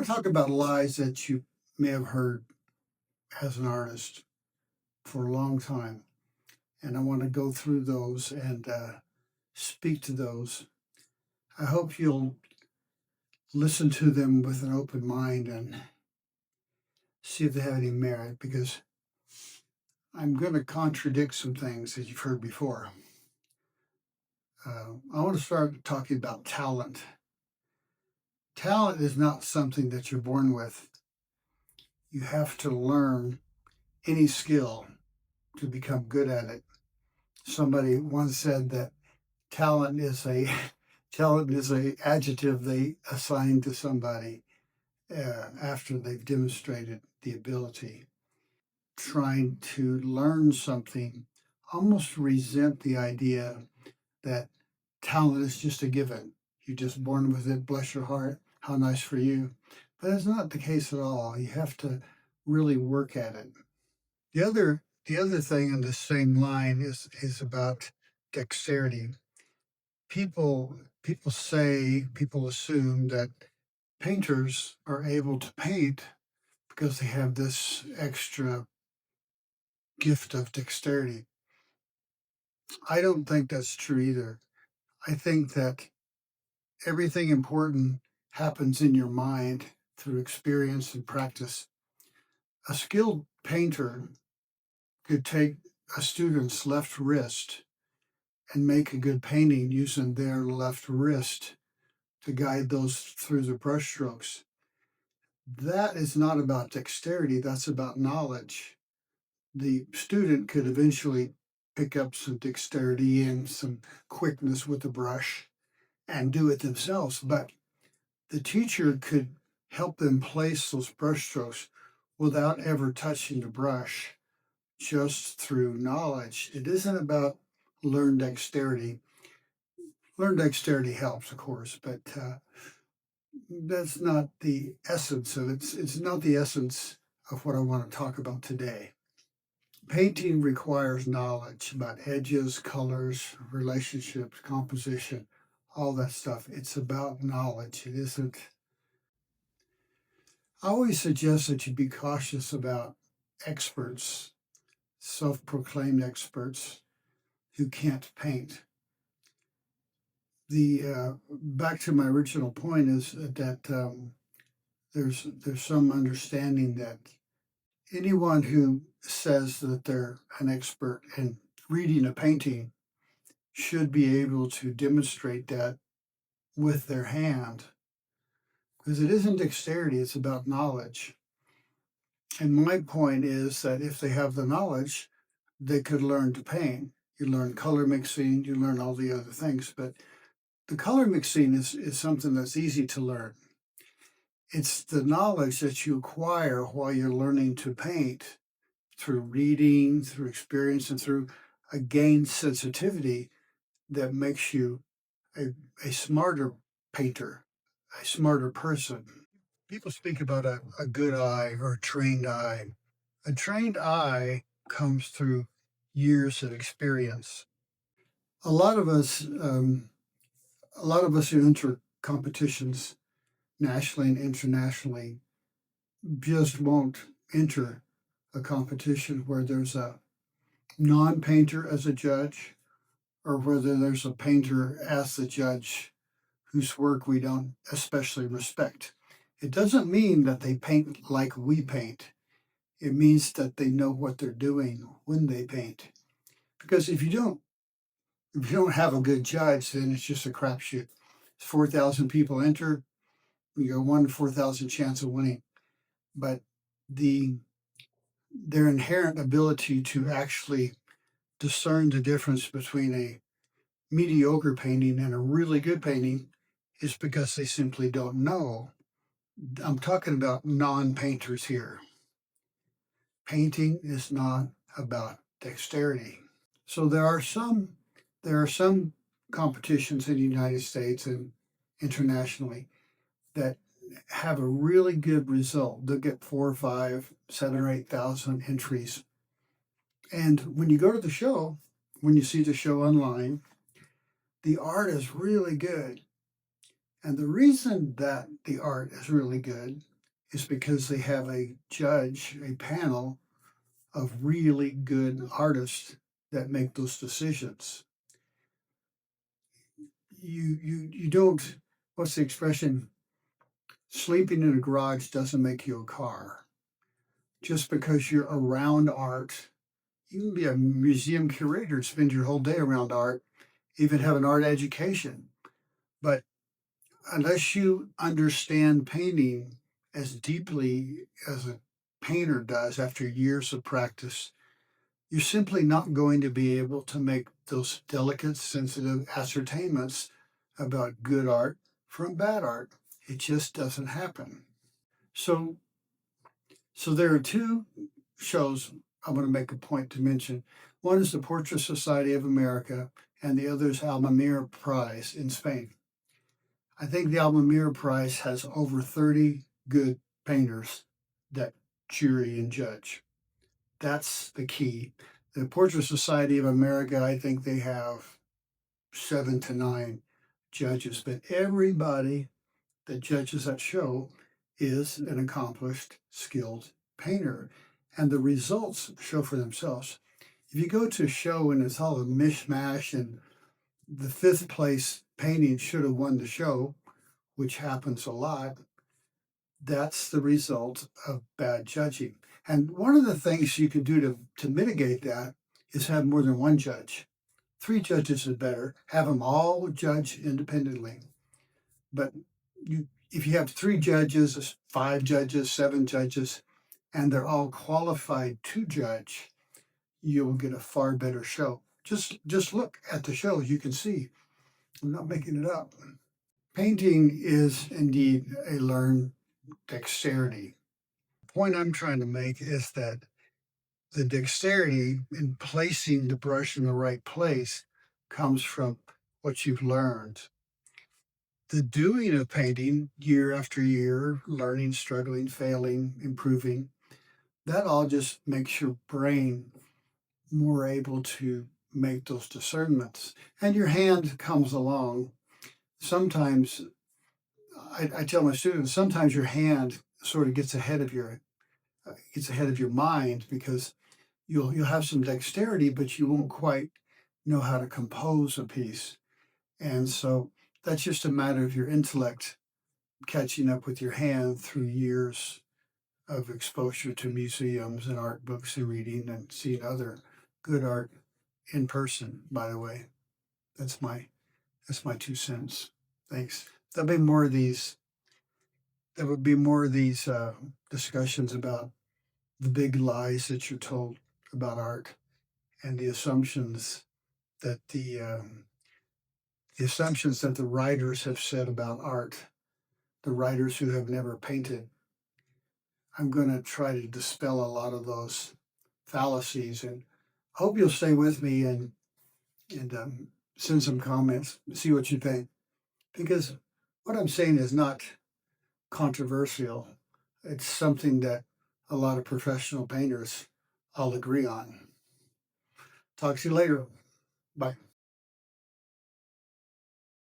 want to talk about lies that you may have heard as an artist for a long time. And I want to go through those and speak to those. I hope you'll listen to them with an open mind and see if they have any merit because I'm going to contradict some things that you've heard before. I want to start talking about talent. Talent is not something that you're born with. You have to learn any skill to become good at it. Somebody once said that talent is a talent is a adjective they assign to somebody after they've demonstrated the ability. Trying to learn something, almost resent the idea that talent is just a given. You're just born with it. Bless your heart. How nice for you. But it's not the case at all. You have to really work at it. The other thing in the same line is about dexterity. People assume that painters are able to paint because they have this extra gift of dexterity. I don't think that's true either. I think that everything important happens in your mind through experience and practice. A skilled painter could take a student's left wrist and make a good painting using their left wrist to guide those through the brushstrokes. That is not about dexterity, that's about knowledge. The student could eventually pick up some dexterity and some quickness with the brush and do it themselves, but the teacher could help them place those brushstrokes without ever touching the brush, just through knowledge. It isn't about learned dexterity. Learned dexterity helps, of course, but that's not the essence of it. It's not the essence of what I want to talk about today. Painting requires knowledge about edges, colors, relationships, composition, all that stuff. It's about knowledge. It isn't. I always suggest that you be cautious about experts, self proclaimed experts who can't paint. The back to my original point is that there's some understanding that anyone who says that they're an expert in reading a painting should be able to demonstrate that with their hand because it isn't dexterity, it's about knowledge. And my point is that if they have the knowledge, they could learn to paint. You learn color mixing, you learn all the other things, but the color mixing is something that's easy to learn. It's the knowledge that you acquire while you're learning to paint through reading, through experience, and through a gained sensitivity that makes you a smarter painter, a smarter person. People speak about a good eye or a trained eye. A trained eye comes through years of experience. A lot of us, a lot of us who enter competitions nationally and internationally just won't enter a competition where there's a non-painter as a judge or whether there's a painter as the judge whose work we don't especially respect. It doesn't mean that they paint like we paint. It means that they know what they're doing when they paint. Because if you don't have a good judge, then it's just a crapshoot. 4,000 people enter, you got 1 in 4,000 chance of winning. But their inherent ability to actually discern the difference between a mediocre painting and a really good painting is because they simply don't know. I'm talking about non-painters here. Painting is not about dexterity. So there are some competitions in the United States and internationally that have a really good result. They'll get 4 or 5, 7 or 8,000 entries. And when you go to the show, when you see the show online, the art is really good. And the reason that the art is really good is because they have a judge, a panel of really good artists that make those decisions. You don't, what's the expression? Sleeping in a garage doesn't make you a car. Just because you're around art, you can be a museum curator, spend your whole day around art, even have an art education. But unless you understand painting as deeply as a painter does after years of practice, you're simply not going to be able to make those delicate, sensitive ascertainments about good art from bad art. It just doesn't happen. So, so there are two shows I want to make a point to mention. One is the Portrait Society of America, and the other is Almamirra Prize in Spain. I think the Almamirra Prize has over 30 good painters that jury and judge. That's the key. The Portrait Society of America, I think they have 7 to 9 judges, but everybody that judges that show is an accomplished, skilled painter. And the results show for themselves. If you go to a show and it's all a mishmash and the fifth place painting should have won the show, which happens a lot, that's the result of bad judging. And one of the things you can do to mitigate that is have more than one judge. 3 judges is better. Have them all judge independently. But if you have 3 judges, 5 judges, 7 judges, and they're all qualified to judge, you'll get a far better show. Just look at the shows. You can see. I'm not making it up. Painting is indeed a learned dexterity. The point I'm trying to make is that the dexterity in placing the brush in the right place comes from what you've learned. The doing of painting year after year, learning, struggling, failing, improving, that all just makes your brain more able to make those discernments. And your hand comes along. Sometimes, I tell my students, sometimes your hand sort of gets ahead of your mind because you'll have some dexterity, but you won't quite know how to compose a piece. And so that's just a matter of your intellect catching up with your hand through years of exposure to museums and art books and reading and seeing other good art in person, by the way. That's my 2 cents. Thanks. There'll be more of these there would be more of these discussions about the big lies that you're told about art and that the assumptions that the writers have said about art, the writers who have never painted. I'm going to try to dispel a lot of those fallacies, and hope you'll stay with me and send some comments, see what you think, because what I'm saying is not controversial. It's something that a lot of professional painters all agree on. Talk to you later. Bye.